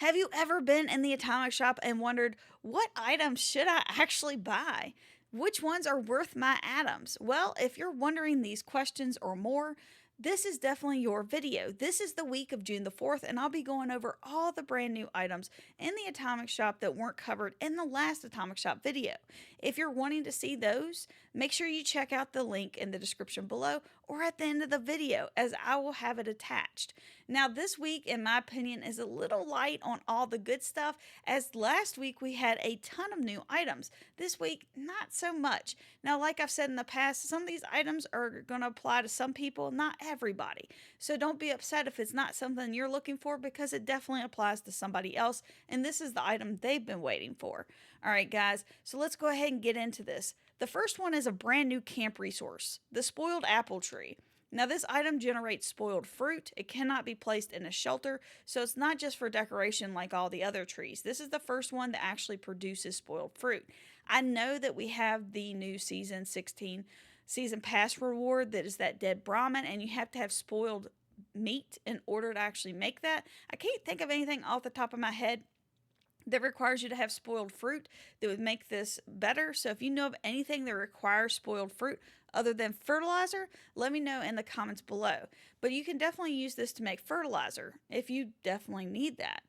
Have you ever been in the atomic shop and wondered, what items should I actually buy? Which ones are worth my atoms? Well, if you're wondering these questions or more, this is definitely your video. This is the week of June the 4th, and I'll be going over all the brand new items in the atomic shop that weren't covered in the last atomic shop video. If you're wanting to see those, make sure you check out the link in the description below or at the end of the video, as I will have it attached. Now, this week, in my opinion, is a little light on all the good stuff, as last week we had a ton of new items. This week, not so much. Now, like I've said in the past, some of these items are going to apply to some people, not everybody. So don't be upset if it's not something you're looking for, because it definitely applies to somebody else, and this is the item they've been waiting for. All right, guys, so let's go ahead and get into this. The first one is a brand new camp resource, the spoiled apple tree. Now, this item generates spoiled fruit. It cannot be placed in a shelter, so it's not just for decoration like all the other trees. This is the first one that actually produces spoiled fruit. I know that we have the new season 16 season pass reward that is that dead Brahmin, and you have to have spoiled meat in order to actually make that. I can't think of anything off the top of my head that requires you to have spoiled fruit that would make this better. So if you know of anything that requires spoiled fruit other than fertilizer, let me know in the comments below. But you can definitely use this to make fertilizer if you definitely need that.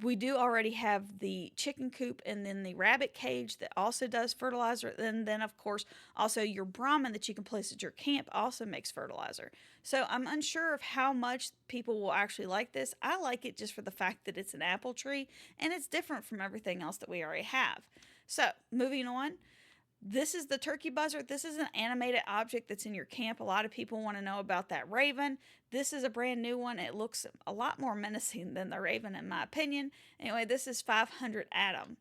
We do already have the chicken coop and then the rabbit cage that also does fertilizer. And then, of course, also your Brahmin that you can place at your camp also makes fertilizer. So I'm unsure of how much people will actually like this. I like it just for the fact that it's an apple tree and it's different from everything else that we already have. So moving on. This is the turkey buzzard. This is an animated object that's in your camp. A lot of people want to know about that raven. This is a brand new one. It looks a lot more menacing than the raven, in my opinion. Anyway, this is 500 atom.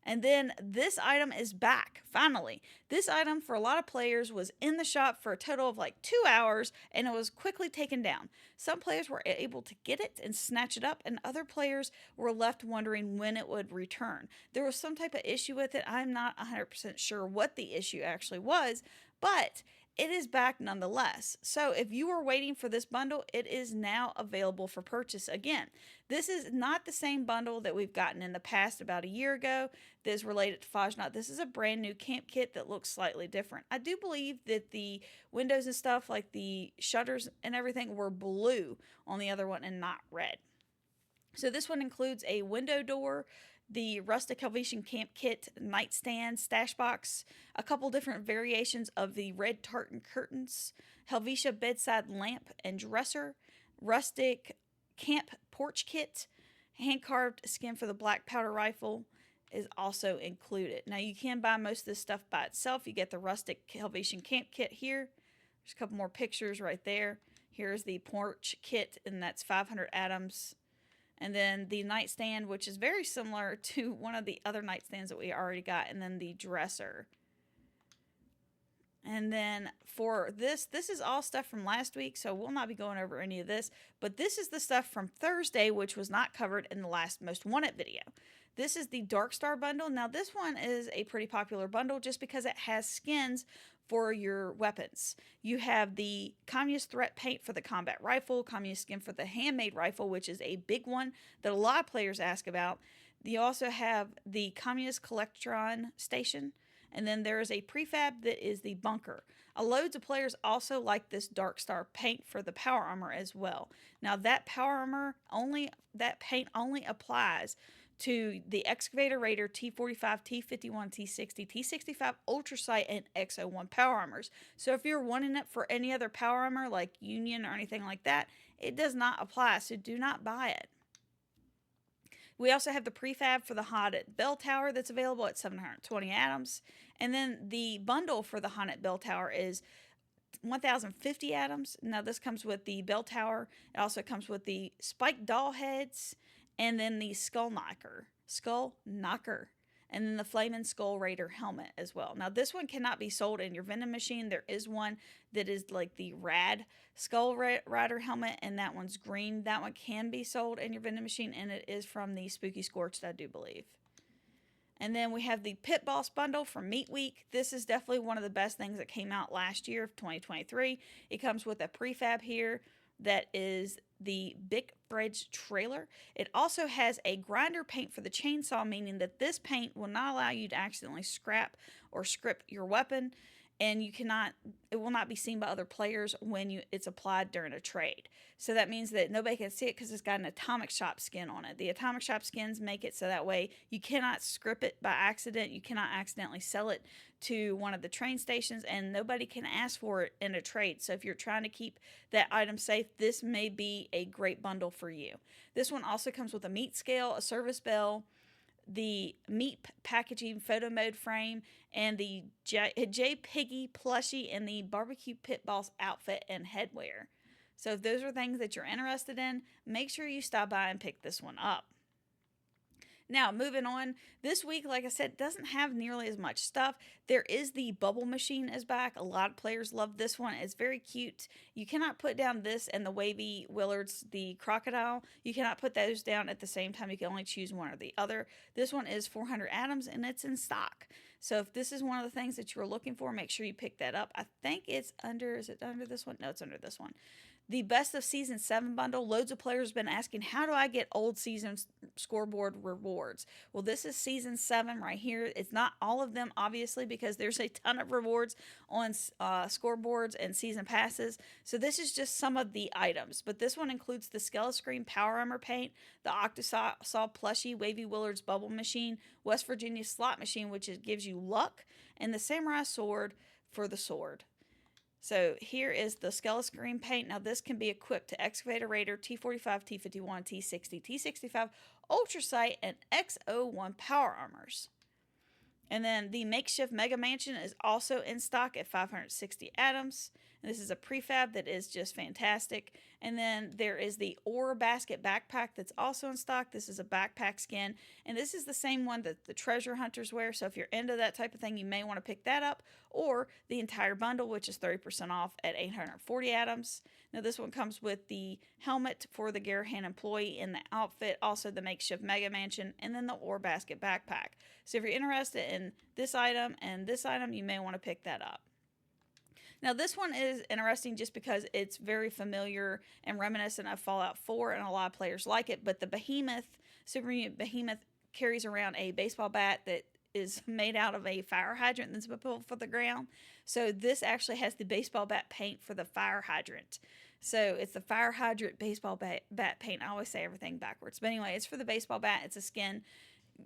And then this item is back, finally. This item for a lot of players was in the shop for a total of like 2 hours, and it was quickly taken down. Some players were able to get it and snatch it up, and other players were left wondering when it would return. There was some type of issue with it. I'm not 100% sure what the issue actually was, but it is back nonetheless. So if you were waiting for this bundle, it is now available for purchase again. This is not the same bundle that we've gotten in the past about a year ago that is related to Fajnat. This is a brand new camp kit that looks slightly different. I do believe that the windows and stuff, like the shutters and everything, were blue on the other one and not red. So this one includes a window door, the Rustic Helvetian Camp Kit nightstand, stash box, a couple different variations of the red tartan curtains, Helvetia bedside lamp and dresser, Rustic Camp Porch Kit, hand-carved skin for the black powder rifle is also included. Now, you can buy most of this stuff by itself. You get the Rustic Helvetian Camp Kit here. There's a couple more pictures right there. Here's the Porch Kit, and that's 500 atoms. And then the nightstand, which is very similar to one of the other nightstands that we already got. And then the dresser. And then for this is all stuff from last week, so we'll not be going over any of this. But this is the stuff from Thursday, which was not covered in the last Most Wanted video. This is the Dark Star bundle. Now, this one is a pretty popular bundle just because it has skins for your weapons. You have the Communist Threat Paint for the combat rifle, Communist Skin for the handmade rifle, which is a big one that a lot of players ask about. You also have the Communist Collectron Station, and then there is a prefab that is the bunker. Loads of players also like this Dark Star paint for the power armor as well. Now, that power armor that paint only applies to the Excavator Raider T45, T51, T60, T65 Ultrasight, and X01 power armors. So if you're wanting it for any other power armor like Union or anything like that, it does not apply, so do not buy it. We also have the prefab for the Haunted Bell Tower that's available at 720 atoms. And then the bundle for the Haunted Bell Tower is 1,050 atoms. Now, this comes with the bell tower. It also comes with the spiked doll heads, and then the skull knocker, and then the Flaming Skull Raider helmet as well. Now, this one cannot be sold in your vending machine. There is one that is like the Rad Skull Rider helmet, and that one's green. That one can be sold in your vending machine, and it is from the Spooky Scorched, I do believe. And then we have the Pit Boss bundle from Meat Week. This is definitely one of the best things that came out last year of 2023. It comes with a prefab here that is the Big Bridge trailer. It also has a grinder paint for the chainsaw, meaning that this paint will not allow you to accidentally scrap or scrip your weapon, and it will not be seen by other players when it's applied during a trade. So that means that nobody can see it because it's got an Atomic Shop skin on it. The Atomic Shop skins make it so that way you cannot scrip it by accident, you cannot accidentally sell it to one of the train stations, and nobody can ask for it in a trade. So if you're trying to keep that item safe, this may be a great bundle for you. This one also comes with a meat scale, a service bell, the meat packaging photo mode frame, and the J Piggy plushie, and the barbecue pit boss outfit and headwear. So if those are things that you're interested in, make sure you stop by and pick this one up. Now, moving on, this week, like I said, doesn't have nearly as much stuff. There is the bubble machine is back. A lot of players love this one. It's very cute. You cannot put down this and the Wavy Willards, the crocodile. You cannot put those down at the same time. You can only choose one or the other. This one is 400 atoms, and it's in stock. So if this is one of the things that you're looking for, make sure you pick that up. I think it's under, is it under this one? No, it's under this one. The Best of Season 7 bundle. Loads of players have been asking, how do I get old season scoreboard rewards? Well, this is Season 7 right here. It's not all of them, obviously, because there's a ton of rewards on scoreboards and season passes. So this is just some of the items. But this one includes the Skele-Scream Power Armor paint, the Octosaw plushie, Wavy Willards bubble machine, West Virginia slot machine, which gives you luck, and the Samurai sword for the sword. So here is the Skele-Scream paint. Now this can be equipped to Excavator Raider, T45, T51, T60, T65, Ultra Sight, and X01 power armors. And then the Makeshift Mega Mansion is also in stock at 560 atoms. And this is a prefab that is just fantastic. And then there is the Ore Basket Backpack that's also in stock. This is a backpack skin. And this is the same one that the treasure hunters wear. So if you're into that type of thing, you may want to pick that up. Or the entire bundle, which is 30% off at 840 atoms. Now this one comes with the helmet for the Garahan employee in the outfit. Also the Makeshift Mega Mansion. And then the Ore Basket Backpack. So if you're interested in this item and this item, you may want to pick that up. Now, this one is interesting just because it's very familiar and reminiscent of Fallout 4, and a lot of players like it. But the Behemoth, Super Mutant Behemoth, carries around a baseball bat that is made out of a fire hydrant that's been pulled from the ground. So this actually has the baseball bat paint for the fire hydrant. So it's the fire hydrant baseball bat paint. I always say everything backwards. But anyway, it's for the baseball bat. It's a skin.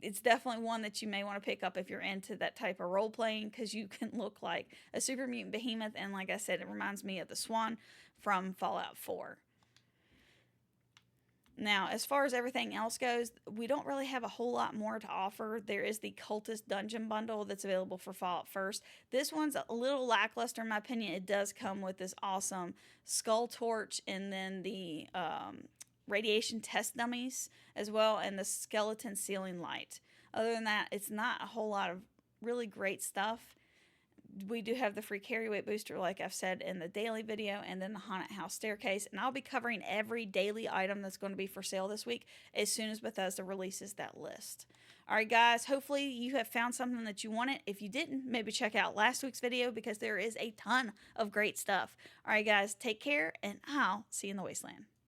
It's definitely one that you may want to pick up if you're into that type of role playing, because you can look like a Super Mutant Behemoth, and like I said, it reminds me of the Swan from Fallout 4. Now, as far as everything else goes, we don't really have a whole lot more to offer. There is the Cultist Dungeon Bundle that's available for Fallout First. This one's a little lackluster in my opinion. It does come with this awesome skull torch, and then the radiation test dummies as well, and the skeleton ceiling light. Other than that, it's not a whole lot of really great stuff. We do have the free carry weight booster, like I've said in the daily video, and then the haunted house staircase. And I'll be covering every daily item that's going to be for sale this week as soon as Bethesda releases that list. All right, guys, hopefully you have found something that you wanted. If you didn't, maybe check out last week's video, because there is a ton of great stuff. All right, guys, take care, and I'll see you in the wasteland.